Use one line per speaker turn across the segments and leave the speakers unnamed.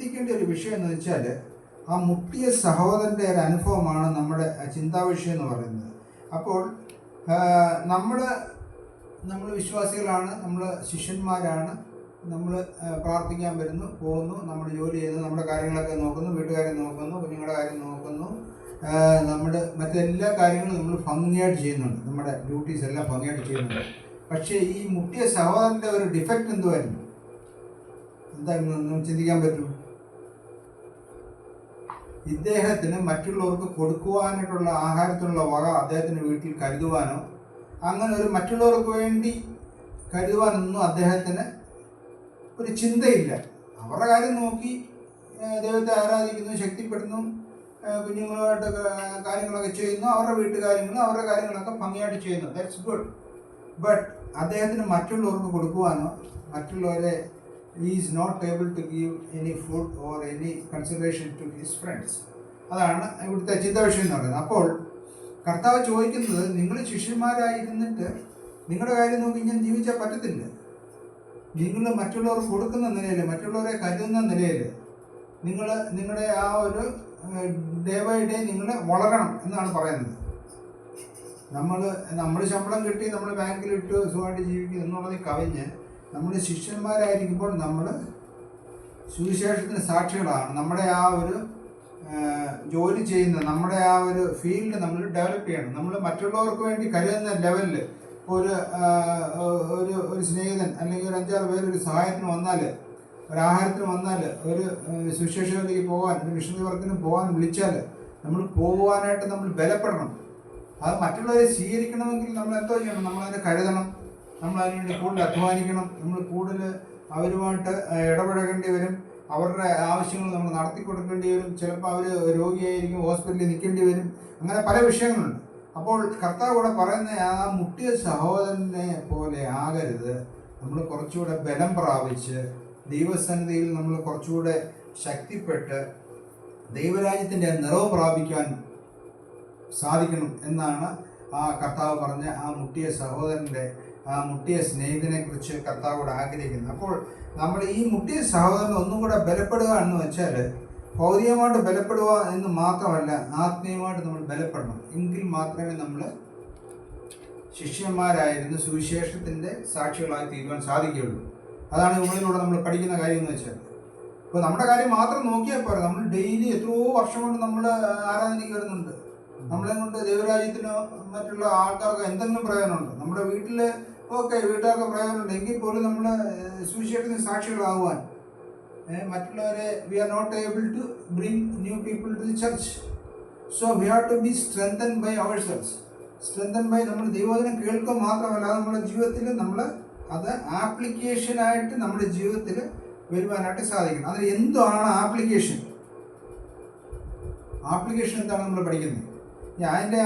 ശ്രദ്ധിക്കേണ്ട ഒരു വിഷയം എന്ന് വെച്ചാൽ ആ മുട്ടിയ സഹോദരൻ്റെ ഒരു അനുഭവമാണ് നമ്മുടെ ചിന്താ വിഷയം എന്ന് പറയുന്നത്. അപ്പോൾ നമ്മൾ വിശ്വാസികളാണ്, നമ്മൾ ശിഷ്യന്മാരാണ്, നമ്മൾ പ്രാർത്ഥിക്കാൻ വരുന്നു, പോകുന്നു, നമ്മൾ ജോലി ചെയ്യുന്നു, നമ്മുടെ കാര്യങ്ങളൊക്കെ നോക്കുന്നു, വീട്ടുകാരെ നോക്കുന്നു, കുഞ്ഞുങ്ങളുടെ കാര്യം നോക്കുന്നു, നമ്മുടെ മറ്റെല്ലാ കാര്യങ്ങളും നമ്മൾ ഭംഗിയായിട്ട് ചെയ്യുന്നുണ്ട്, നമ്മുടെ ഡ്യൂട്ടീസ് എല്ലാം ഭംഗിയായിട്ട് ചെയ്യുന്നുണ്ട്. പക്ഷേ ഈ മുട്ടിയ സഹോദരൻ്റെ ഒരു ഡിഫക്റ്റ് എന്തുമായിരുന്നു? എന്തായിരുന്നു ചിന്തിക്കാൻ പറ്റും? ഇദ്ദേഹത്തിന് മറ്റുള്ളവർക്ക് കൊടുക്കുവാനായിട്ടുള്ള ആഹാരത്തിനുള്ള വക അദ്ദേഹത്തിന് വീട്ടിൽ കരുതുവാനോ അങ്ങനെ ഒരു മറ്റുള്ളവർക്ക് വേണ്ടി കരുതുവാനൊന്നും അദ്ദേഹത്തിന് ഒരു ചിന്തയില്ല. അവരുടെ കാര്യം നോക്കി ദൈവത്തെ ആരാധിക്കുന്നു, ശക്തിപ്പെടുന്നു, കുഞ്ഞുങ്ങളുമായിട്ട് കാര്യങ്ങളൊക്കെ ചെയ്യുന്നു, അവരുടെ വീട്ടുകാര്യങ്ങളും അവരുടെ കാര്യങ്ങളൊക്കെ ഭംഗിയായിട്ട് ചെയ്യുന്നു. That's good. ബട്ട് അദ്ദേഹത്തിന് മറ്റുള്ളവർക്ക് കൊടുക്കുവാനോ മറ്റുള്ളവരെ he is not able to give any food or any consideration to his friends. അതാണ് ഇവിടുത്തെ ചിന്താവിഷയം എന്ന് പറയുന്നത്. അപ്പോൾ കർത്താവ് ചോദിക്കുന്നത്, നിങ്ങൾ ശിഷ്യന്മാരായിരുന്നിട്ട് നിങ്ങളുടെ കാര്യം നോക്കി ഇങ്ങനെ ജീവിച്ചാൽ പറ്റത്തില്ല. നിങ്ങൾ മറ്റുള്ളവർക്ക് കൊടുക്കുന്ന നിലയിൽ, മറ്റുള്ളവരെ കരുതുന്ന നിലയിൽ നിങ്ങളുടെ ആ ഒരു ഡേ ബൈ ഡേ നിങ്ങൾ വളരണം എന്നാണ് പറയുന്നത്. നമ്മൾ ശമ്പളം കിട്ടി നമ്മൾ ബാങ്കിലിട്ട് സുഖമായിട്ട് ജീവിക്കും എന്നുള്ളതിൽ കവിഞ്ഞ് നമ്മൾ ശിഷ്യന്മാരായിരിക്കുമ്പോൾ നമ്മൾ സുവിശേഷത്തിന് സാക്ഷികളാണ്. നമ്മുടെ ആ ഒരു ജോലി ചെയ്യുന്ന നമ്മുടെ ആ ഒരു ഫീൽഡ് നമ്മൾ ഡെവലപ്പ് ചെയ്യണം. നമ്മൾ മറ്റുള്ളവർക്ക് വേണ്ടി കരുതുന്ന ലെവലിൽ ഒരു സ്നേഹിതൻ അല്ലെങ്കിൽ ഒരു 5-6 പേര് ഒരു സഹായത്തിന് വന്നാൽ, ഒരു ആഹാരത്തിന് വന്നാൽ, ഒരു സുവിശേഷത്തിലേക്ക് പോകാൻ, ഒരു മിഷണറി വർക്കിന് പോകാൻ വിളിച്ചാൽ നമ്മൾ പോകുവാനായിട്ട് നമ്മൾ ബലപ്പെടണം. അത് മറ്റുള്ളവരെ സ്വീകരിക്കണമെങ്കിൽ നമ്മൾ എന്തോ ചെയ്യണം? നമ്മളതിനെ കരുതണം, നമ്മൾ അതിനുവേണ്ടി കൂടുതൽ അധ്വാനിക്കണം, നമ്മൾ കൂടുതൽ അവരുമായിട്ട് ഇടപഴകേണ്ടി വരും, അവരുടെ ആവശ്യങ്ങൾ നമ്മൾ നടത്തി കൊടുക്കേണ്ടി വരും. ചിലപ്പോൾ അവർ രോഗിയായിരിക്കും, ഹോസ്പിറ്റലിൽ നിൽക്കേണ്ടി വരും, അങ്ങനെ പല വിഷയങ്ങളുണ്ട്. അപ്പോൾ കർത്താവ് കൂടെ പറയുന്ന ആ മുട്ടിയ സഹോദരനെ പോലെ ആകരുത്. നമ്മൾ കുറച്ചുകൂടെ ബലം പ്രാപിച്ച് ദൈവസന്നിധിയിൽ നമ്മൾ കുറച്ചുകൂടെ ശക്തിപ്പെട്ട് ദൈവരാജ്യത്തിൻ്റെ നിറവ് പ്രാപിക്കാൻ സാധിക്കണം എന്നാണ് ആ കർത്താവ് പറഞ്ഞ ആ മുട്ടിയ സഹോദരൻ്റെ, ആ മുട്ടിയ സ്നേഹിതനെ കുറിച്ച് കർത്താവോട് ആഗ്രഹിക്കുന്നത്. അപ്പോൾ നമ്മൾ ഈ മുട്ടിയ സഹോദരൻ ഒന്നും കൂടെ ബലപ്പെടുക എന്ന് വെച്ചാൽ ഭൗതികമായിട്ട് ബലപ്പെടുക എന്ന് മാത്രമല്ല, ആത്മീയമായിട്ട് നമ്മൾ ബലപ്പെടണം. എങ്കിൽ മാത്രമേ നമ്മൾ ശിഷ്യന്മാരായിരുന്നു സുവിശേഷത്തിൻ്റെ സാക്ഷികളായി തീരുവാൻ സാധിക്കുകയുള്ളൂ. അതാണ് ഉള്ളിലൂടെ നമ്മൾ പഠിക്കുന്ന കാര്യം എന്ന് വെച്ചാൽ. ഇപ്പോൾ നമ്മുടെ കാര്യം മാത്രം നോക്കിയാൽ പോരാ, നമ്മൾ ഡെയിലി എത്രയോ വർഷം കൊണ്ട് നമ്മൾ ആരാധനയ്ക്ക് വരുന്നുണ്ട്. നമ്മളെ കൊണ്ട് ദൈവരാജ്യത്തിനോ മറ്റുള്ള ആൾക്കാർക്ക് എന്തെങ്കിലും പ്രയോജനമുണ്ട്? നമ്മുടെ വീട്ടിൽ വീട്ടുകാർക്ക് പ്രയോജനമുണ്ട് എങ്കിൽ പോലും നമ്മൾ സുവിശേഷത്തിന് സാക്ഷികളാകുവാൻ മറ്റുള്ളവരെ we are not able to bring new people to the church. So we have to be strengthen by ourselves. Strengthen by നമ്മൾ ദൈവവചനം കേൾക്കുക മാത്രമല്ല, അത് നമ്മുടെ ജീവിതത്തിൽ നമ്മൾ അത് ആപ്ലിക്കേഷനായിട്ട് നമ്മുടെ ജീവിതത്തിൽ വരുവാനായിട്ട് സാധിക്കണം. അതിന് എന്താണ് ആപ്ലിക്കേഷൻ? ആപ്ലിക്കേഷൻ എന്താണ് നമ്മൾ പഠിക്കുന്നത്? അതിൻ്റെ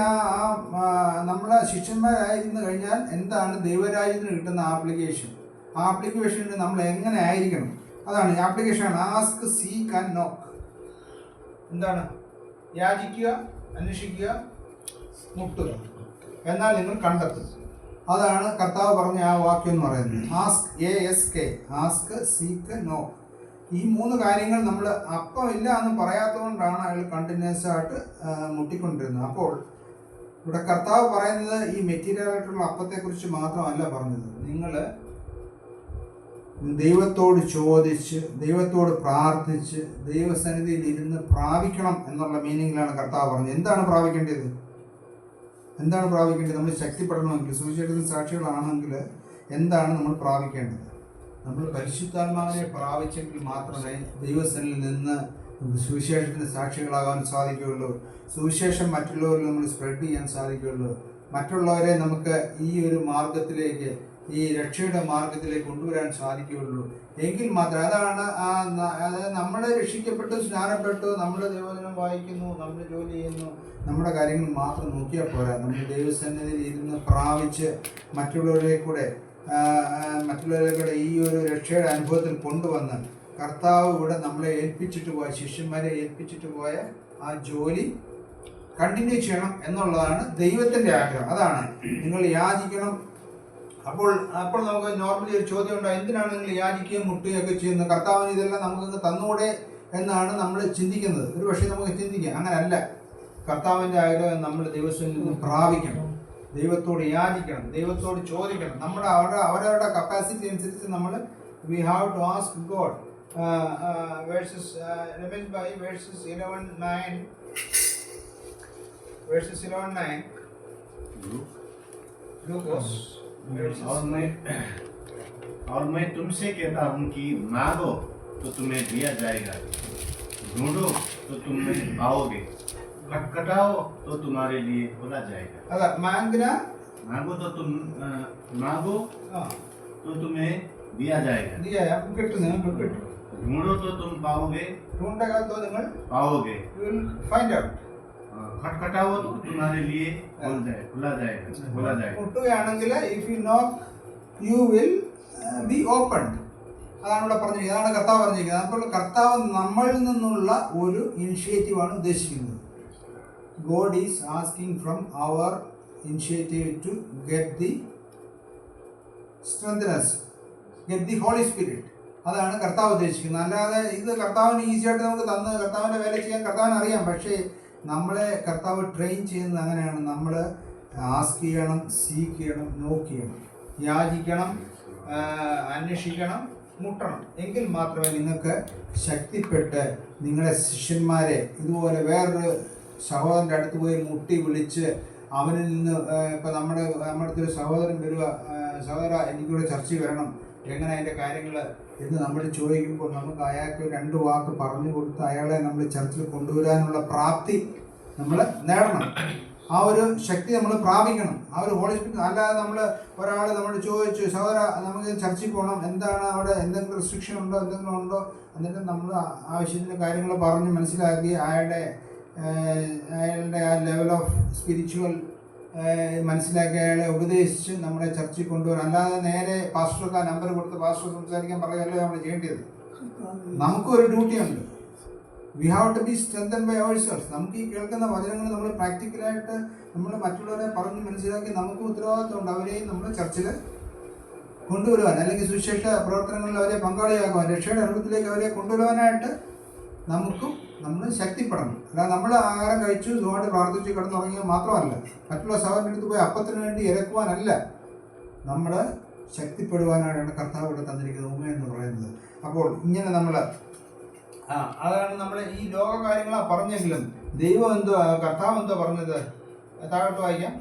നമ്മൾ ശിഷ്യന്മാരായിരുന്നു കഴിഞ്ഞാൽ എന്താണ് ദൈവരാജ്യത്തിന് കിട്ടുന്ന ആപ്ലിക്കേഷൻ? ആ ആപ്ലിക്കേഷനിൽ നമ്മൾ എങ്ങനെ ആയിരിക്കണം? അതാണ് ആപ്ലിക്കേഷൻ. ആസ്ക്, സീക്ക് ആൻഡ് നോക്ക്. എന്താണ്? യാചിക്കുക, അന്വേഷിക്കുക, മുട്ടുക, എന്നാൽ നിങ്ങൾ കണ്ടെത്തും. അതാണ് കർത്താവ് പറഞ്ഞ ആ വാക്യം എന്ന് പറയുന്നത്. ആസ്ക്, ASK, ആസ്ക്, സീക്ക്, നോക്ക്. ഈ 3 കാര്യങ്ങൾ നമ്മൾ അപ്പമില്ല എന്ന് പറയാത്തതുകൊണ്ടാണ് അയാൾ കണ്ടിന്യൂസ് ആയിട്ട് മുട്ടിക്കൊണ്ടിരുന്നത്. അപ്പോൾ ഇവിടെ കർത്താവ് പറയുന്നത് ഈ മെറ്റീരിയൽ ആയിട്ടുള്ള അപ്പത്തെക്കുറിച്ച് മാത്രമല്ല പറഞ്ഞത്. നിങ്ങൾ ദൈവത്തോട് ചോദിച്ച്, ദൈവത്തോട് പ്രാർത്ഥിച്ച്, ദൈവസന്നിധിയിൽ ഇരുന്ന് പ്രാപിക്കണം എന്നുള്ള മീനിങ്ങിലാണ് കർത്താവ് പറഞ്ഞത്. എന്താണ് പ്രാപിക്കേണ്ടത്? നമ്മൾ ശക്തിപ്പെടണമെങ്കിൽ, സുവിശേഷത്തിന് സാക്ഷികളാണെങ്കിൽ എന്താണ് നമ്മൾ പ്രാപിക്കേണ്ടത്? നമ്മൾ പരിശുദ്ധാത്മാവിനെ പ്രാപിച്ചെങ്കിൽ മാത്രമേ ദൈവസന്നിധിയിൽ നിന്ന് സുവിശേഷത്തിന് സാക്ഷികളാകാൻ സാധിക്കുകയുള്ളൂ. സുവിശേഷം മറ്റുള്ളവരിൽ നമ്മൾ സ്പ്രെഡ് ചെയ്യാൻ സാധിക്കുകയുള്ളൂ. മറ്റുള്ളവരെ നമുക്ക് ഈ ഒരു മാർഗത്തിലേക്ക്, ഈ രക്ഷയുടെ മാർഗത്തിലേക്ക് കൊണ്ടുവരാൻ സാധിക്കുകയുള്ളൂ. എങ്കിൽ മാത്രം അതായത് നമ്മൾ രക്ഷിക്കപ്പെട്ടു, സ്നാനപ്പെട്ടു, നമ്മൾ ദൈവവചനം വായിക്കുന്നു, നമ്മൾ ജോലി ചെയ്യുന്നു, നമ്മുടെ കാര്യങ്ങൾ മാത്രം നോക്കിയാൽ പോരാ. നമ്മൾ ദൈവസന്നിധിയിൽ ഇരുന്ന് പ്രാപിച്ച് മറ്റുള്ളവരെ കൂടെ ഈ ഒരു രക്ഷയുടെ അനുഭവത്തിൽ കൊണ്ടുവന്ന് കർത്താവ് ഇവിടെ നമ്മളെ ഏൽപ്പിച്ചിട്ട് പോയ, ശിഷ്യന്മാരെ ഏൽപ്പിച്ചിട്ട് പോയ ആ ജോലി കണ്ടിന്യൂ ചെയ്യണം എന്നുള്ളതാണ് ദൈവത്തിൻ്റെ ആഗ്രഹം. അതാണ് നിങ്ങൾ യാചിക്കണം. അപ്പോൾ നമുക്ക് നോർമലി ഒരു ചോദ്യം ഉണ്ടാകും, എന്തിനാണ് നിങ്ങൾ യാചിക്കുകയും മുട്ടുകയൊക്കെ ചെയ്യുന്നത്? കർത്താവിന് ഇതെല്ലാം നമുക്കിന്ന് തന്നുകൂടെ എന്നാണ് നമ്മൾ ചിന്തിക്കുന്നത്. ഒരു പക്ഷേ നമുക്ക് ചിന്തിക്കാം, അങ്ങനല്ല. കർത്താവിൻ്റെ ആഗ്രഹം നമ്മൾ ദൈവത്തിൽ നിന്ന് പ്രാപിക്കണം, ദൈവത്തോട് യാചിക്കണം, ദൈവത്തോട് ചോദിക്കണം. നമ്മുടെ അവരവരുടെ കപ്പാസിറ്റി അനുസരിച്ച് നമ്മൾ we have to ask God. Versus Ramesh Bhai, versus 11:9
और मैं तुमसे कहता हूँ कि मांगो तो तुम्हें दिया जाएगा, ढूंढो तो तुम्हें पाओगे, खटखटाओ तो तुम्हारे लिए खोला जाएगा.
अगर
मांगो तो तुम्हें दिया जाएगा, ढूंढो तो तुम पाओगे, पाओगे, खटखटाओ तो तुम्हारे लिए खोला जाएगा.
If you knock, you will be opened. അതാണ് ഇവിടെ പറഞ്ഞിരിക്കുന്നത്, അതാണ് കർത്താവ് പറഞ്ഞിരിക്കുന്നത്. അപ്പോൾ കർത്താവ് നമ്മളിൽ നിന്നുള്ള ഒരു ഇനിഷ്യേറ്റീവാണ് ഉദ്ദേശിക്കുന്നത്. God is asking from our initiative to get the strengtheners, get the Holy Spirit. അതാണ് കർത്താവ് ഉദ്ദേശിക്കുന്നത്. അല്ലാതെ ഇത് കർത്താവിന് ഈസിയായിട്ട് നമുക്ക് തന്ന് കർത്താവിൻ്റെ വേല ചെയ്യാൻ കർത്താവിന് അറിയാം. പക്ഷേ നമ്മളെ കർത്താവ് ട്രെയിൻ ചെയ്യുന്നത് അങ്ങനെയാണ്. നമ്മൾ ആസ്ക് ചെയ്യണം, സീക്ക് ചെയ്യണം, നോക്ക് ചെയ്യണം, യാചിക്കണം, അന്വേഷിക്കണം, മുട്ടണം. എങ്കിൽ മാത്രമേ നിങ്ങൾക്ക് ശക്തിപ്പെട്ട് നിങ്ങളുടെ ശിഷ്യന്മാരെ ഇതുപോലെ വേറൊരു സഹോദരൻ്റെ അടുത്ത് പോയി മുട്ടി വിളിച്ച് അവനിൽ നിന്ന് ഇപ്പം നമ്മുടെ അടുത്ത് ഒരു സഹോദരൻ വരിക, സഹോദര എനിക്കൂടെ ചർച്ചയിൽ വരണം, എങ്ങനെ അതിൻ്റെ കാര്യങ്ങൾ എന്ന് നമ്മൾ ചോദിക്കുമ്പോൾ നമുക്ക് അയാൾക്ക് 2 വാക്ക് പറഞ്ഞു കൊടുത്ത് അയാളെ നമ്മൾ ചർച്ചയിൽ കൊണ്ടുവരാനുള്ള പ്രാപ്തി നമ്മൾ നേടണം. ആ ഒരു ശക്തി നമ്മൾ പ്രാപിക്കണം, ആ ഒരു ഹോളി സ്പിരിറ്റ്. അല്ലാതെ നമ്മൾ ഒരാൾ നമ്മൾ ചോദിച്ചു, സഹോദര നമുക്ക് ചർച്ചയിൽ പോകണം, എന്താണ് അവിടെ എന്തെങ്കിലും റെസ്ട്രിക്ഷൻ ഉണ്ടോ, എന്തെങ്കിലും ഉണ്ടോ, എന്നിട്ട് നമ്മൾ ആവശ്യത്തിന് കാര്യങ്ങൾ പറഞ്ഞ് മനസ്സിലാക്കി അയാളുടെ ആ ലെവൽ ഓഫ് സ്പിരിച്വൽ മനസ്സിലാക്കി അയാളെ ഉപദേശിച്ച് നമ്മളെ ചർച്ചയിൽ കൊണ്ടുവരാം. അല്ലാതെ നേരെ പാസ്റ്റർക്ക് ആ നമ്പർ കൊടുത്ത് പാസ്റ്റർ സംസാരിക്കാൻ പറയുകയല്ലേ നമ്മൾ ചെയ്യേണ്ടത്. നമുക്കൊരു ഡ്യൂട്ടിയുണ്ട്. We have to be strengthen by ourself. നമുക്ക് ഈ കേൾക്കുന്ന വചനങ്ങൾ നമ്മൾ പ്രാക്ടിക്കലായിട്ട് നമ്മൾ മറ്റുള്ളവരെ പറഞ്ഞ് മനസ്സിലാക്കി നമുക്ക് ഉത്തരവാദിത്വമുണ്ട്. അവരെയും നമ്മൾ ചർച്ചിൽ കൊണ്ടുവരുവാൻ, അല്ലെങ്കിൽ സുവിശേഷ പ്രവർത്തനങ്ങളിൽ അവരെ പങ്കാളിയാക്കുവാൻ, രക്ഷയുടെ അനുഭവത്തിലേക്ക് അവരെ കൊണ്ടുവരുവാനായിട്ട് നമ്മൾ ശക്തിപ്പെടണം. അല്ലാതെ നമ്മൾ ആഹാരം കഴിച്ചു സുഖമായിട്ട് പ്രാർത്ഥിച്ച് കിടന്നുറങ്ങിയാൽ മാത്രമല്ല, മറ്റുള്ള സഹോദരൻ്റെ അടുത്ത് പോയി അപ്പത്തിന് വേണ്ടി ഇരക്കുവാനല്ല, നമ്മൾ ശക്തിപ്പെടുവാനാണ് കർത്താവ് ഇവിടെ തന്നിരിക്കുന്നത് ഉമ എന്ന് പറയുന്നത്. അപ്പോൾ ഇങ്ങനെ നമ്മൾ അതാണ് നമ്മൾ ഈ ലോക കാര്യങ്ങളാണ് പറഞ്ഞെങ്കിലും ദൈവം എന്തോ കർത്താവ് എന്തോ പറഞ്ഞത്. താഴോട്ട് വായിക്കാം.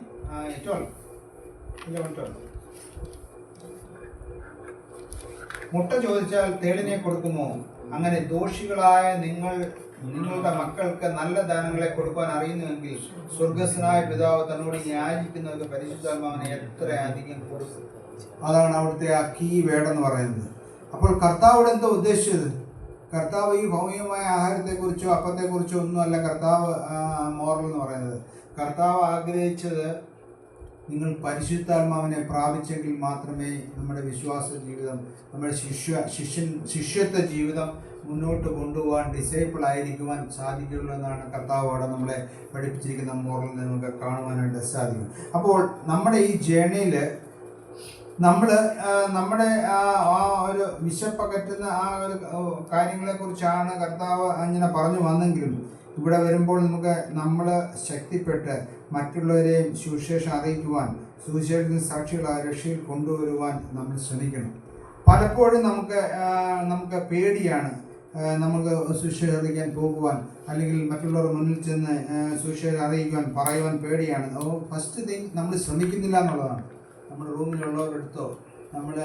12 മുട്ട ചോദിച്ചാൽ തേളിനെ കൊടുക്കുമോ? അങ്ങനെ ദോഷികളായ നിങ്ങളുടെ മക്കൾക്ക് നല്ല ദാനങ്ങളെ കൊടുക്കാൻ അറിയുന്നുവെങ്കിൽ സ്വർഗസ്വനായ പിതാവ് തന്നോട് യാചിക്കുന്നവർക്ക് പരിശുദ്ധാത്മാവിനെ എത്ര അധികം കൊടുക്കും. അതാണ് അവിടുത്തെ ആ കീ വേടെന്ന് പറയുന്നത്. അപ്പോൾ കർത്താവ് എന്തോ ഉദ്ദേശിച്ചത്? കർത്താവ് ഈ ഭൗമികമായ ആഹാരത്തെക്കുറിച്ചോ അപ്പത്തെക്കുറിച്ചോ ഒന്നുമല്ല കർത്താവ് മോറൽ എന്ന് പറയുന്നത്. കർത്താവ് ആഗ്രഹിച്ചത് നിങ്ങൾ പരിശുദ്ധാത്മാവിനെ പ്രാപിച്ചെങ്കിൽ മാത്രമേ നമ്മുടെ വിശ്വാസ ജീവിതം, നമ്മുടെ ശിഷ്യത്വ ജീവിതം മുന്നോട്ട് കൊണ്ടുപോകാൻ, ഡിസൈപ്പിൾ ആയിരിക്കുവാൻ സാധിക്കുള്ളൂ എന്നാണ് കർത്താവ് അവിടെ നമ്മളെ പഠിപ്പിച്ചിരിക്കുന്ന മോറലിൽ നമുക്ക് കാണുവാനായിട്ട് സാധിക്കും. അപ്പോൾ നമ്മുടെ ഈ ജേണിയിൽ നമ്മൾ നമ്മുടെ ആ ഒരു വിശപ്പകറ്റുന്ന ആ ഒരു കാര്യങ്ങളെക്കുറിച്ചാണ് കർത്താവ് അങ്ങനെ പറഞ്ഞു വന്നെങ്കിലും ഇവിടെ വരുമ്പോൾ നമ്മൾ ശക്തിപ്പെട്ട് മറ്റുള്ളവരെയും സുവിശേഷം അറിയിക്കുവാൻ, സുവിശേഷത്തിന് സാക്ഷികളായ രക്ഷയിൽ കൊണ്ടുവരുവാൻ നമ്മൾ ശ്രമിക്കണം. പലപ്പോഴും നമുക്ക് പേടിയാണ് നമുക്ക് സുവിശേഷം അറിയിക്കാൻ പോകുവാൻ, അല്ലെങ്കിൽ മറ്റുള്ളവർ മുന്നിൽ ചെന്ന് സുവിശേഷം അറിയിക്കുവാൻ പറയുവാൻ പേടിയാണ്. ഫസ്റ്റ് തിങ് നമ്മൾ ശ്രമിക്കുന്നില്ല എന്നുള്ളതാണ്. നമ്മുടെ റൂമിലുള്ളവരുടെ അടുത്തോ നമ്മൾ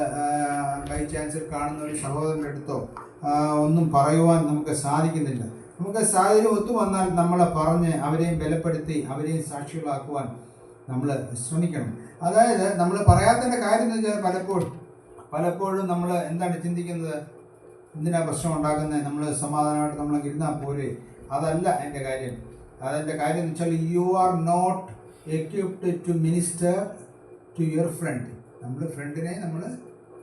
ബൈ ചാൻസിൽ കാണുന്ന ഒരു സഹോദരൻ്റെ അടുത്തോ ഒന്നും പറയുവാൻ നമുക്ക് സാധിക്കുന്നില്ല. നമുക്ക് സാഹചര്യം ഒത്തു വന്നാൽ നമ്മളെ പറഞ്ഞ് അവരെയും ബലപ്പെടുത്തി അവരെയും സാക്ഷികളാക്കുവാൻ നമ്മൾ ശ്രമിക്കണം. അതായത് നമ്മൾ പറയാത്തതിൻ്റെ കാര്യം എന്ന് വെച്ചാൽ പലപ്പോഴും നമ്മൾ എന്താണ് ചിന്തിക്കുന്നത്, എന്തിനാ പ്രശ്നം ഉണ്ടാക്കുന്നത്, നമ്മൾ സമാധാനമായിട്ട് നമ്മൾ ഇരുന്നാൽ പോരെ. അതല്ല എൻ്റെ കാര്യം. അതെൻ്റെ കാര്യം എന്ന് വെച്ചാൽ you are not equipped to minister to your friend. നമ്മൾ ഫ്രണ്ടിനെ നമ്മൾ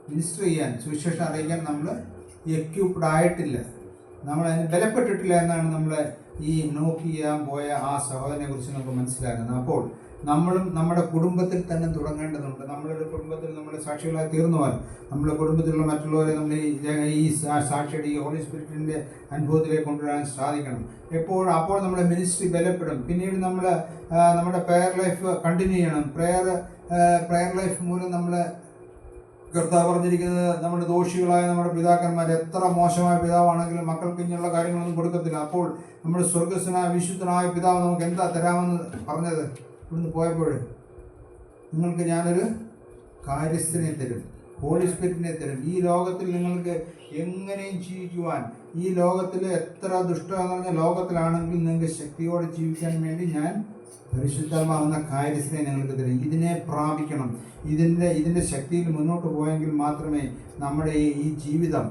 മിനിസ്റ്റർ ചെയ്യാൻ, സുവിശേഷം അറിയിക്കാൻ നമ്മൾ എക്വിപ്ഡ് ആയിട്ടില്ല, നമ്മളതിന് ബലപ്പെട്ടിട്ടില്ല എന്നാണ് നമ്മൾ ഈ നോക്ക് ചെയ്യാൻ പോയ ആ സഹോദരനെ കുറിച്ച് നമുക്ക് മനസ്സിലാക്കുന്നത്. അപ്പോൾ നമ്മളും നമ്മുടെ കുടുംബത്തിൽ തന്നെ തുടങ്ങേണ്ടതുണ്ട്. നമ്മളുടെ കുടുംബത്തിൽ നമ്മൾ സാക്ഷികളായി തീർന്നു പോകാൻ നമ്മുടെ കുടുംബത്തിലുള്ള മറ്റുള്ളവരെ നമ്മൾ ഈ സാക്ഷിയുടെ ഈ ഹോളി സ്പിരിറ്റിൻ്റെ അനുഭവത്തിലേക്ക് കൊണ്ടുവരാൻ സാധിക്കണം. അപ്പോൾ നമ്മുടെ മിനിസ്ട്രി ബലപ്പെടും. പിന്നീട് നമ്മുടെ പ്രെയർ ലൈഫ് കണ്ടിന്യൂ ചെയ്യണം. പ്രെയർ ലൈഫ് മൂലം നമ്മൾ കർത്താവ് പറഞ്ഞിരിക്കുന്നത് നമ്മുടെ ദോഷികളായ നമ്മുടെ പിതാക്കന്മാർ എത്ര മോശമായ പിതാവാണെങ്കിലും മക്കൾക്ക് ഇങ്ങനെയുള്ള കാര്യങ്ങളൊന്നും കൊടുക്കത്തില്ല. അപ്പോൾ നമ്മുടെ സ്വർഗസ്വനായ വിശുദ്ധനായ പിതാവ് നമുക്ക് എന്താ തരാമെന്ന് പറഞ്ഞത് ഇവിടുന്ന് പോയപ്പോൾ? നിങ്ങൾക്ക് ഞാനൊരു കാര്യസ്ഥനെ തരും, ഹോളി സ്പിരിറ്റിനെ തരും. ഈ ലോകത്തിൽ നിങ്ങൾക്ക് എങ്ങനെയും ജീവിക്കുവാൻ, ഈ ലോകത്തിൽ എത്ര ദുഷ്ടമെന്ന് പറഞ്ഞ ലോകത്തിലാണെങ്കിൽ നിങ്ങൾക്ക് ശക്തിയോടെ ജീവിക്കാൻ വേണ്ടി ഞാൻ പരിശുദ്ധാത്മാവെന്ന കാര്യസ്ഥനെ നിങ്ങൾക്ക് തരും. ഇതിനെ പ്രാപിക്കണം. ഇതിൻ്റെ ശക്തിയിൽ മുന്നോട്ട് പോയെങ്കിൽ മാത്രമേ നമ്മുടെ ഈ ജീവിതം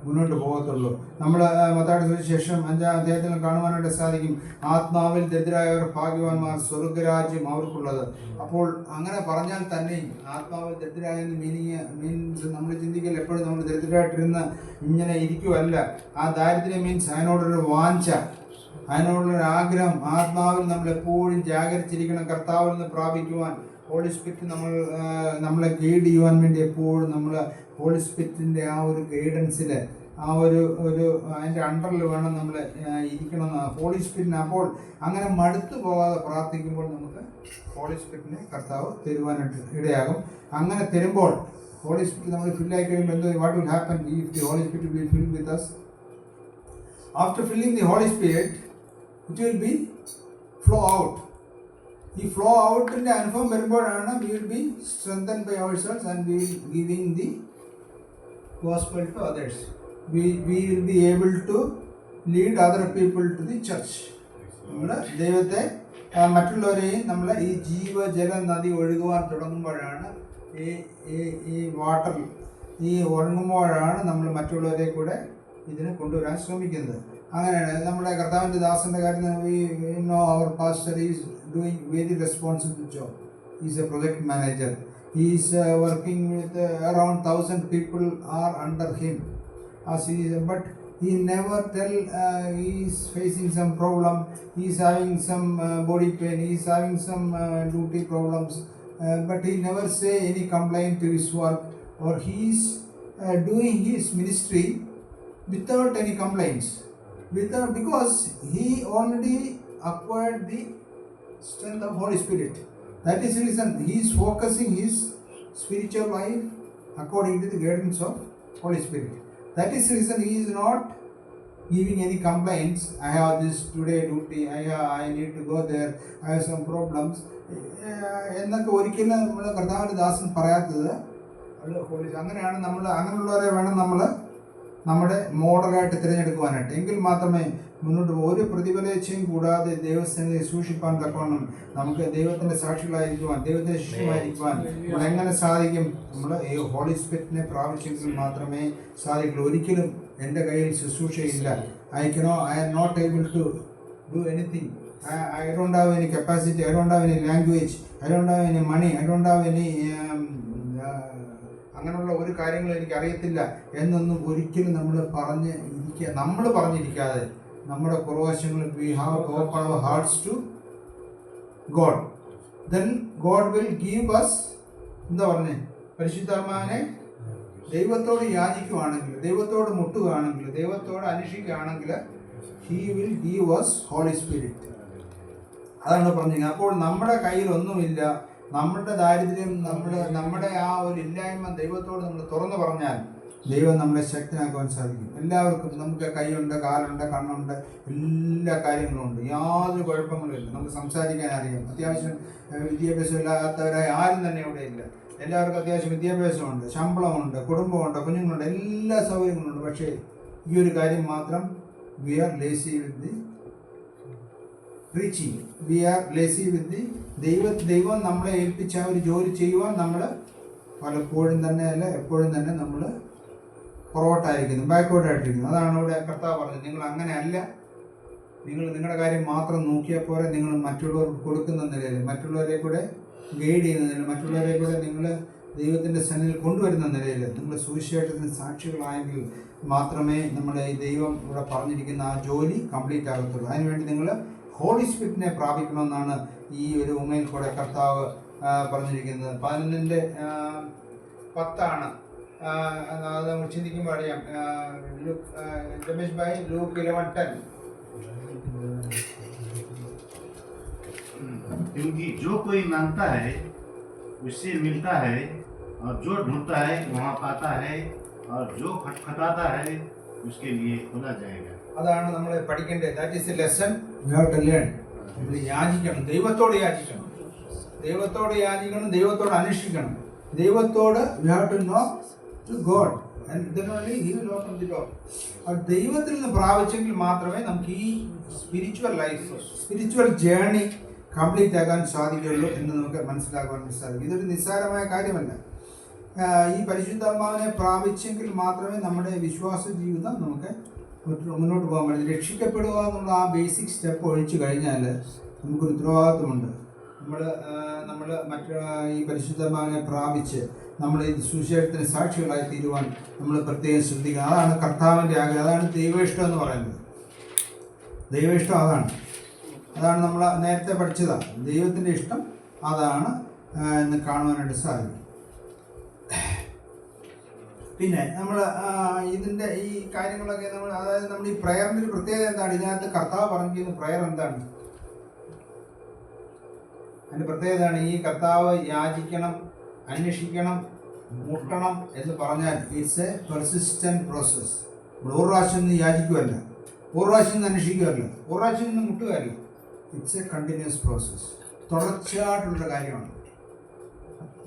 മുന്നോട്ട് പോകത്തുള്ളൂ. നമ്മൾ മത്തായിയുടെ സുവിശേഷം 5-ാം അധ്യായത്തിൽ കാണുവാനായിട്ട് സാധിക്കും, ആത്മാവിൽ ദരിദ്രരായവർ ഭാഗ്യവാന്മാർ, സ്വർഗരാജ്യം അവർക്കുള്ളത്. അപ്പോൾ അങ്ങനെ പറഞ്ഞാൽ തന്നെ ആത്മാവിൽ ദരിദ്രരായെന്ന് മീൻസ് നമ്മൾ ചിന്തിക്കൽ എപ്പോഴും നമ്മൾ ദരിദ്രരായിട്ടിരുന്ന് ഇങ്ങനെ ഇരിക്കുവല്ല. ആ ദാരിദ്ര്യം മീൻസ് അതിനോടൊരു വാഞ്ച, അതിനോടുള്ളൊരു ആഗ്രഹം. ആത്മാവിൽ നമ്മൾ എപ്പോഴും ജാഗരിച്ചിരിക്കണം. കർത്താവിൽ നിന്ന് പ്രാപിക്കുവാൻ ഹോളി സ്പിരിറ്റ് നമ്മളെ ഗൈഡ് ചെയ്യുവാൻ വേണ്ടി എപ്പോഴും നമ്മൾ ഹോളി സ്പിരിറ്റിൻ്റെ ആ ഒരു ഗൈഡൻസിൽ, ആ ഒരു അതിൻ്റെ അണ്ടറിൽ വേണം നമ്മൾ ഇരിക്കണം ഹോളി സ്പിരിറ്റിന്. അപ്പോൾ അങ്ങനെ മടുത്തു പോകാതെ പ്രാർത്ഥിക്കുമ്പോൾ നമുക്ക് ഹോളി സ്പിരിറ്റിനെ കർത്താവ് തരുവാനായിട്ട് ഇടയാകും. അങ്ങനെ തരുമ്പോൾ ഹോളി സ്പിരിറ്റ് നമ്മൾ ഫില്ലായി കഴിയുമ്പോൾ എന്തോ what will happen if the holy spirit will fill with us? After filling the Holy Spirit, it will be flow out. ഈ ഫ്ലോ ഔട്ടിൻ്റെ അനുഭവം വരുമ്പോഴാണ് we will be strengthened by ourselves and we will giving the gospel to others. We will be able to lead other people to the church. നമ്മൾ ദൈവത്തെ മറ്റുള്ളവരെയും നമ്മൾ ഈ ജീവജല നദി ഒഴുകുവാൻ തുടങ്ങുമ്പോഴാണ് ഈ വാട്ടർ ഒഴുകുമ്പോഴാണ് നമ്മൾ മറ്റുള്ളവരെ കൂടെ ഇതിനെ കൊണ്ടുവരാൻ ശ്രമിക്കുന്നത്. അങ്ങനെയാണ് നമ്മുടെ കർത്താവിൻ്റെ ദാസൻ്റെ കാര്യം. അവർ pastor is doing very responsible job. Is a project manager. He is working with around 1,000 people are under him. But he never tell he is facing some problem, he is having some body pain, he is having some duty problems, but he never say any complaint to his work, or he is doing his ministry without any complaints, because he already acquired the strength of Holy Spirit. That is the reason he is focusing his spiritual life according to the guidance of Holy Spirit. That is the reason he is not giving any complaints. I have this today duty, I need to go there, I have some problems. എന്നൊക്കെ ഒരിക്കലും നമ്മൾ കർത്താവിൻ്റെ ദാസൻ പറയാത്തത്. അങ്ങനെയാണ് അങ്ങനെയുള്ളവരെ വേണം നമ്മൾ നമ്മുടെ മോഡലായിട്ട് തിരഞ്ഞെടുക്കുവാനായിട്ട്. എങ്കിൽ മാത്രമേ മുന്നോട്ട് പോകും. ഒരു പ്രതിഫലേച്ഛയും കൂടാതെ ദൈവസ്ഥനെ സൂക്ഷിപ്പാൻ തക്കവണ്ണം നമുക്ക് ദൈവത്തിൻ്റെ സാക്ഷികളായിരിക്കുവാൻ, ദൈവത്തിൻ്റെ ശിഷ്യമായിരിക്കുവാൻ എങ്ങനെ സാധിക്കും? നമ്മൾ ഈ ഹോളി സ്പിരിറ്റിനെ പ്രാപിച്ചെങ്കിൽ മാത്രമേ സാധിക്കുള്ളൂ. ഒരിക്കലും എൻ്റെ കയ്യിൽ ശുശ്രൂഷയില്ല, I am not able to do anything, I don't have any capacity, I don't have any language, I don't have any money, I don't have any അങ്ങനെയുള്ള ഒരു കാര്യങ്ങളും എനിക്ക് അറിയത്തില്ല എന്നൊന്നും ഒരിക്കലും നമ്മൾ പറഞ്ഞിരിക്കാതെ നമ്മുടെ പുറവശങ്ങളിൽ we have to open our hearts to God. Then God will give us പരിശുദ്ധാത്മാവിനെ ദൈവത്തോട് യാചിക്കുകയാണെങ്കിൽ, ദൈവത്തോട് മുട്ടുകയാണെങ്കിൽ, ദൈവത്തോട് അന്വേഷിക്കുകയാണെങ്കിൽ He will give us Holy Spirit. അതാണ് പറഞ്ഞത്. അപ്പോൾ നമ്മുടെ കയ്യിൽ ഒന്നുമില്ല, നമ്മുടെ ദാരിദ്ര്യം, നമ്മുടെ ആ ഒരു ഇല്ലായ്മ ദൈവത്തോട് നമ്മൾ തുറന്നു പറഞ്ഞാൽ ദൈവം നമ്മളെ ശക്തനാക്കുവാൻ സാധിക്കും. എല്ലാവർക്കും നമുക്ക് കൈയുണ്ട്, കാലുണ്ട്, കണ്ണുണ്ട്, എല്ലാ കാര്യങ്ങളും ഉണ്ട്, യാതൊരു കുഴപ്പങ്ങളുമില്ല. നമുക്ക് സംസാരിക്കാൻ അറിയാം. അത്യാവശ്യം വിദ്യാഭ്യാസം ഇല്ലാത്തവരായി ആരും തന്നെ ഇവിടെ ഇല്ല. എല്ലാവർക്കും അത്യാവശ്യം വിദ്യാഭ്യാസമുണ്ട്, ശമ്പളമുണ്ട്, കുടുംബമുണ്ട്, കുഞ്ഞുങ്ങളുണ്ട്, എല്ലാ സൗകര്യങ്ങളുണ്ട്. പക്ഷേ ഈ ഒരു കാര്യം മാത്രം we are lazy with the preaching, we are lazy with the ദൈവം നമ്മളെ ഏൽപ്പിച്ച ഒരു ജോലി ചെയ്യുവാൻ നമ്മൾ പലപ്പോഴും തന്നെ എപ്പോഴും തന്നെ നമ്മൾ പുറകോട്ടായിരിക്കുന്നു, ബാക്ക്വേർഡായിട്ടിരിക്കുന്നു. അതാണ് ഇവിടെ കർത്താവ് പറഞ്ഞത്. നിങ്ങൾ അങ്ങനെ അല്ല, നിങ്ങൾ നിങ്ങളുടെ കാര്യം മാത്രം നോക്കിയാൽ പോരെ, നിങ്ങൾ മറ്റുള്ളവർക്ക് കൊടുക്കുന്ന നിലയിൽ, മറ്റുള്ളവരെ കൂടെ ഗൈഡ് ചെയ്യുന്ന നിലയിൽ, മറ്റുള്ളവരെ കൂടെ നിങ്ങൾ ദൈവത്തിൻ്റെ സന്നിധിയിൽ കൊണ്ടുവരുന്ന നിലയിൽ നിങ്ങൾ സുവിശേഷത്തിന് സാക്ഷികളായെങ്കിൽ മാത്രമേ നമ്മുടെ ഈ ദൈവം ഇവിടെ പറഞ്ഞിരിക്കുന്ന ആ ജോലി കംപ്ലീറ്റ് ആകത്തുള്ളൂ. അതിനുവേണ്ടി നിങ്ങൾ ഹോളി സ്പിരിറ്റിനെ പ്രാപിക്കണമെന്നാണ് ഈ ഒരു ഉമയിൽ കൂടെ കർത്താവ് പറഞ്ഞിരിക്കുന്നത്. 11:10 അത് നമ്മൾ ചിന്തിക്കുമ്പോൾ അറിയാം. രമേശ് ഭായ്, ലൂക്ക് 11:10.
क्योंकि जो कोई मांगता है उससे मिलता है, और जो ढूंढता है वहाँ पाता है, और जो खटखटाता है उसके लिए खोला जाएगा.
അതാണ് നമ്മൾ പഠിക്കേണ്ടത്. That is a lesson we have to learn. നമ്മൾ യാചിക്കണം, ദൈവത്തോട് യാചിക്കണം, ദൈവത്തോട് യാചിക്കണം, ദൈവത്തോട് അന്വേഷിക്കണം. ദൈവത്തോട് we have to know to God and then only he will open the door. അപ്പോൾ ദൈവത്തിൽ നിന്ന് പ്രാപിച്ചെങ്കിൽ മാത്രമേ നമുക്ക് ഈ spiritual life, spiritual journey complete ആകാൻ സാധിക്കുകയുള്ളൂ എന്ന് നമുക്ക് മനസ്സിലാക്കാൻ സാധിക്കും. ഇതൊരു നിസ്സാരമായ കാര്യമല്ല. ഈ പരിശുദ്ധാത്മാവിനെ പ്രാപിച്ചെങ്കിൽ മാത്രമേ നമ്മുടെ വിശ്വാസ ജീവിതം നമുക്ക് മുന്നോട്ട് പോകാൻ പറ്റും. രക്ഷിക്കപ്പെടുക എന്നുള്ള ആ ബേസിക് സ്റ്റെപ്പ് ഒഴിച്ചു കഴിഞ്ഞാൽ നമുക്കൊരു ഉത്തരവാദിത്വമുണ്ട്. നമ്മൾ ഈ പരിശുദ്ധാത്മാവിനെ പ്രാപിച്ച് നമ്മൾ ഈ സുവിശേഷത്തിന് സാക്ഷികളായി തീരുവാൻ നമ്മൾ പ്രത്യേകം ശ്രദ്ധിക്കണം. അതാണ് കർത്താവിൻ്റെ ആഗ്രഹം, അതാണ് ദൈവേഷ്ടം എന്ന് പറയുന്നത്. ദൈവേഷ്ടം അതാണ് നമ്മൾ നേരത്തെ പഠിച്ചതാണ്. ദൈവത്തിൻ്റെ ഇഷ്ടം അതാണ് എന്ന് കാണുവാനായിട്ട് സാധിക്കും. പിന്നെ നമ്മൾ ഇതിൻ്റെ ഈ കാര്യങ്ങളൊക്കെ അതായത് നമ്മൾ ഈ പ്രയറിൻ്റെ ഒരു പ്രത്യേകത എന്താണ്? ഇതിനകത്ത് കർത്താവ് പറഞ്ഞിരിക്കുന്ന പ്രയർ എന്താണ്? അതിൻ്റെ പ്രത്യേകതയാണ് ഈ കർത്താവ് യാചിക്കണം, അന്വേഷിക്കണം, മുട്ടണം എന്ന് പറഞ്ഞാൽ ഇറ്റ്സ് എ പെർസിസ്റ്റൻറ്റ് പ്രോസസ്. നമ്മൾ ഒരു പ്രാവശ്യം നിന്ന് യാചിക്കുമല്ല, ഒരു പ്രാവശ്യം നിന്ന് അന്വേഷിക്കുമല്ല, ഒരു പ്രാവശ്യം നിന്ന് മുട്ടുകയല്ല. ഇറ്റ്സ് എ കണ്ടിന്യൂസ് പ്രോസസ്, തുടർച്ചയായിട്ടുള്ളൊരു കാര്യമാണ്.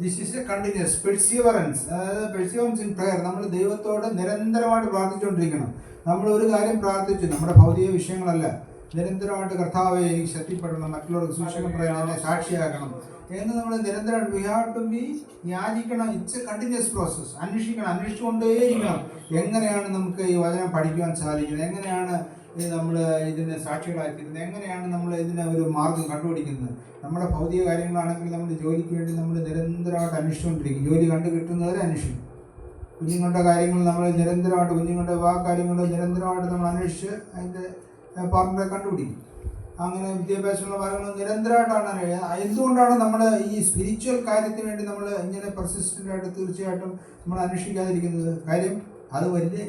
This is A continuous perseverance. അതായത് പെർസിവറൻസ് ഇൻ പ്രയർ. നമ്മൾ ദൈവത്തോട് നിരന്തരമായിട്ട് പ്രാർത്ഥിച്ചുകൊണ്ടിരിക്കണം. നമ്മൾ ഒരു കാര്യം പ്രാർത്ഥിച്ചു, നമ്മുടെ ഭൗതിക വിഷയങ്ങളല്ല, നിരന്തരമായിട്ട് കർത്താവെ എനിക്ക് ശക്തിപ്പെടണം, മറ്റുള്ളവർക്ക് സുവിശേഷം പറയാൻ എന്നെ സാക്ഷിയാക്കണം എന്ന് നമ്മൾ നിരന്തരമായിട്ട് വി ഹാവ് ടു ബി യാചിക്കണം. It's a continuous process. അന്വേഷിച്ചുകൊണ്ടേയിരിക്കണം. എങ്ങനെയാണ് നമുക്ക് ഈ വചനം പഠിക്കുവാൻ സാധിക്കുന്നത്, എങ്ങനെയാണ് നമ്മൾ ഇതിന് സാക്ഷികളായിത്തീരുന്നത്, എങ്ങനെയാണ് നമ്മൾ ഇതിന് ഒരു മാർഗം കണ്ടുപിടിക്കുന്നത്. നമ്മുടെ ഭൗതിക കാര്യങ്ങളാണെങ്കിൽ നമ്മൾ ജോലിക്ക് വേണ്ടി നമ്മൾ നിരന്തരമായിട്ട് അന്വേഷിച്ചുകൊണ്ടിരിക്കും. ജോലി കണ്ടു കിട്ടുന്നവരെ അന്വേഷിക്കും. കുഞ്ഞുങ്ങളുടെ കാര്യങ്ങൾ നമ്മൾ നിരന്തരമായിട്ട്, കുഞ്ഞുങ്ങളുടെ വിവാഹ കാര്യങ്ങൾ നിരന്തരമായിട്ട് നമ്മൾ അന്വേഷിച്ച് അതിൻ്റെ പാർട്ട്ണറെ കണ്ടുപിടിക്കും. അങ്ങനെ വിദ്യാഭ്യാസമുള്ള കാര്യങ്ങൾ നിരന്തരമായിട്ടാണ് അറിയുക. എന്തുകൊണ്ടാണ് നമ്മൾ ഈ സ്പിരിച്വൽ കാര്യത്തിന് വേണ്ടി നമ്മൾ ഇങ്ങനെ പെർസിസ്റ്റൻ്റായിട്ട് തീർച്ചയായിട്ടും നമ്മൾ അന്വേഷിക്കാതിരിക്കുന്നത്? കാര്യം അത് വലിയ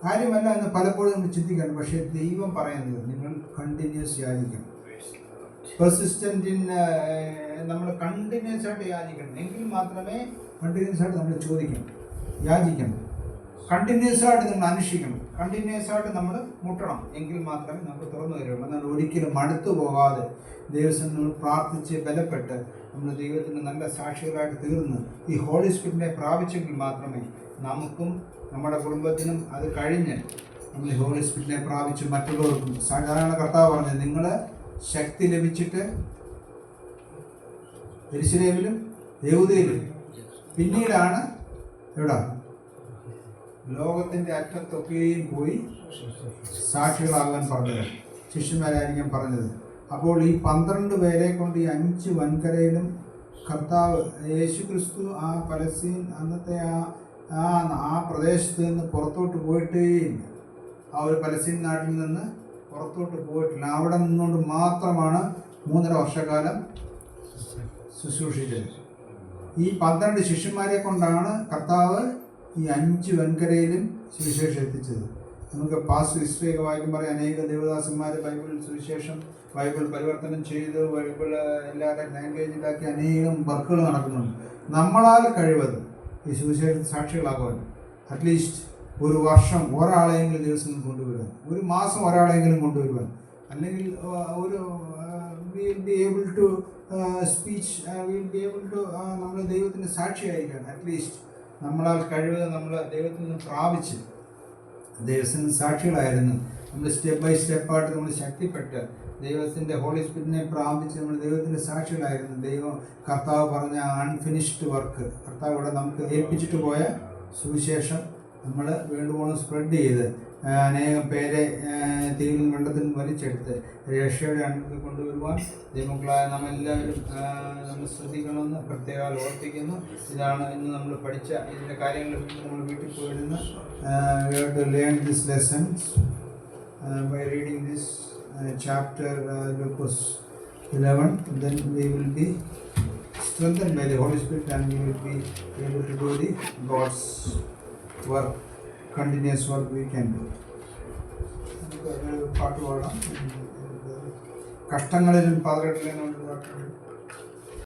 കാര്യമല്ല എന്ന് പലപ്പോഴും നമ്മൾ ചിന്തിക്കണം. പക്ഷേ ദൈവം പറയുന്നത് നിങ്ങൾ കണ്ടിന്യൂസ് യാചിക്കണം. പെർസിസ്റ്റൻറ്റിന് നമ്മൾ കണ്ടിന്യൂസ് ആയിട്ട് യാചിക്കണം. എങ്കിൽ മാത്രമേ കണ്ടിന്യൂസ് ആയിട്ട് നമ്മൾ ചോദിക്കണം, യാചിക്കണം. കണ്ടിന്യൂസ് ആയിട്ട് നമ്മൾ അന്വേഷിക്കണം, കണ്ടിന്യൂസ് ആയിട്ട് നമ്മൾ മുട്ടണം. എങ്കിൽ മാത്രമേ നമുക്ക് തുറന്നു തരുള്ളൂ. എന്നാൽ ഒരിക്കലും മടുത്തു പോകാതെ ദൈവം നമ്മൾ പ്രാർത്ഥിച്ച് ബലപ്പെട്ട് നമ്മൾ ദൈവത്തിന് നല്ല സാക്ഷികളായിട്ട് തീർന്ന് ഈ ഹോളി സ്പിരിറ്റിനെ പ്രാപിച്ചെങ്കിൽ മാത്രമേ നമുക്കും നമ്മുടെ കുടുംബത്തിനും അത് കഴിഞ്ഞ് നമ്മൾ ഹോളി സ്പിരിറ്റിനെ പ്രാപിച്ച് മറ്റുള്ളവർക്കും സാധാരണ കർത്താവ് പറഞ്ഞത്, നിങ്ങൾ ശക്തി ലഭിച്ചിട്ട് യെരൂശലേമിലും യഹൂദയിലും പിന്നീടാണ് എവിടെ ലോകത്തിൻ്റെ അറ്റത്തൊക്കെയും പോയി സാക്ഷികളാകാൻ പറഞ്ഞത്, ശിഷ്യന്മാരായിരിക്കും പറഞ്ഞത്. അപ്പോൾ ഈ 12 പേരെ കൊണ്ട് ഈ 5 വൻകരയിലും കർത്താവ് യേശു ക്രിസ്തു ആ പലസ്തീൻ അന്നത്തെ ആ പ്രദേശത്ത് നിന്ന് പുറത്തോട്ട് പോയിട്ടേയില്ല. ആ ഒരു പലസ്തീൻ നാട്ടിൽ നിന്ന് പുറത്തോട്ട് പോയിട്ടില്ല. അവിടെ നിന്നുകൊണ്ട് മാത്രമാണ് 3.5 വർഷക്കാലം ശുശ്രൂഷിച്ചത്. ഈ 12 ശിഷ്യന്മാരെ കൊണ്ടാണ് കർത്താവ് ഈ 5 വൻകരയിലും സുവിശേഷം എത്തിച്ചത്. നമുക്ക് പാസ്റ്റ് ഹിസ്റ്ററിയൊക്കെ വായിക്കുമ്പോൾ അനേക ദേവദാസന്മാർ ബൈബിൾ പരിവർത്തനം ചെയ്ത് ബൈബിൾ എല്ലാവരും ലാംഗ്വേജിലാക്കി അനേകം വർക്കുകൾ നടക്കുന്നുണ്ട്. നമ്മളാൽ കഴിവത് ഈ സുവിശേഷത്തിന് സാക്ഷികളാകുവാൻ അറ്റ്ലീസ്റ്റ് ഒരു വർഷം ഒരാളെങ്കിലും ദിവസം കൊണ്ടുവരുവാൻ, ഒരു മാസം ഒരാളെങ്കിലും കൊണ്ടുവരുവാൻ, അല്ലെങ്കിൽ ഒരു will be able to speech, will be able to നമ്മൾ ദൈവത്തിൻ്റെ സാക്ഷിയായിരിക്കാൻ അറ്റ്ലീസ്റ്റ് നമ്മളാൽ കഴിവത് നമ്മൾ ദൈവത്തിൽ നിന്ന് പ്രാപിച്ച് ദൈവത്തിന് സാക്ഷികളായിരുന്നു. നമ്മൾ സ്റ്റെപ്പ് ബൈ സ്റ്റെപ്പായിട്ട് നമ്മൾ ശക്തിപ്പെട്ട് ദൈവത്തിൻ്റെ ഹോളി സ്പിരിറ്റിനെ പ്രാപിച്ച് നമ്മൾ ദൈവത്തിൻ്റെ സാക്ഷികളായിരുന്നു. കർത്താവ് പറഞ്ഞ അൺഫിനിഷ്ഡ് വർക്ക്, കർത്താവ് ഇവിടെ നമുക്ക് ഏൽപ്പിച്ചിട്ട് പോയ സുവിശേഷം നമ്മൾ വേണ്ടുവോളം സ്പ്രെഡ് ചെയ്ത് അനേകം പേരെ തീയിൽ വെള്ളത്തിൽ വലിച്ചെടുത്ത് രക്ഷയുടെ അടുത്ത് കൊണ്ടുവരുവാൻ ദൈവങ്ങളായ നമ്മളെല്ലാവരും നമ്മൾ ശ്രദ്ധിക്കണമെന്ന് പ്രത്യേകം ഓർപ്പിക്കുന്നു. ഇതാണ് ഇന്ന് നമ്മൾ പഠിച്ച ഇതിൻ്റെ കാര്യങ്ങൾ നമ്മൾ വീട്ടിൽ പോയിരുന്ന് we have to learn these lessons by reading this chapter Lucas 11, then we will be strengthened by the Holy Spirit and we will be able to do the God's work, continuous work we can do. നമുക്ക് ഒരു പാട്ട് പാടാം. കഷ്ടങ്ങളിലും പതറങ്ങളിലും പാട്ടുണ്ട്.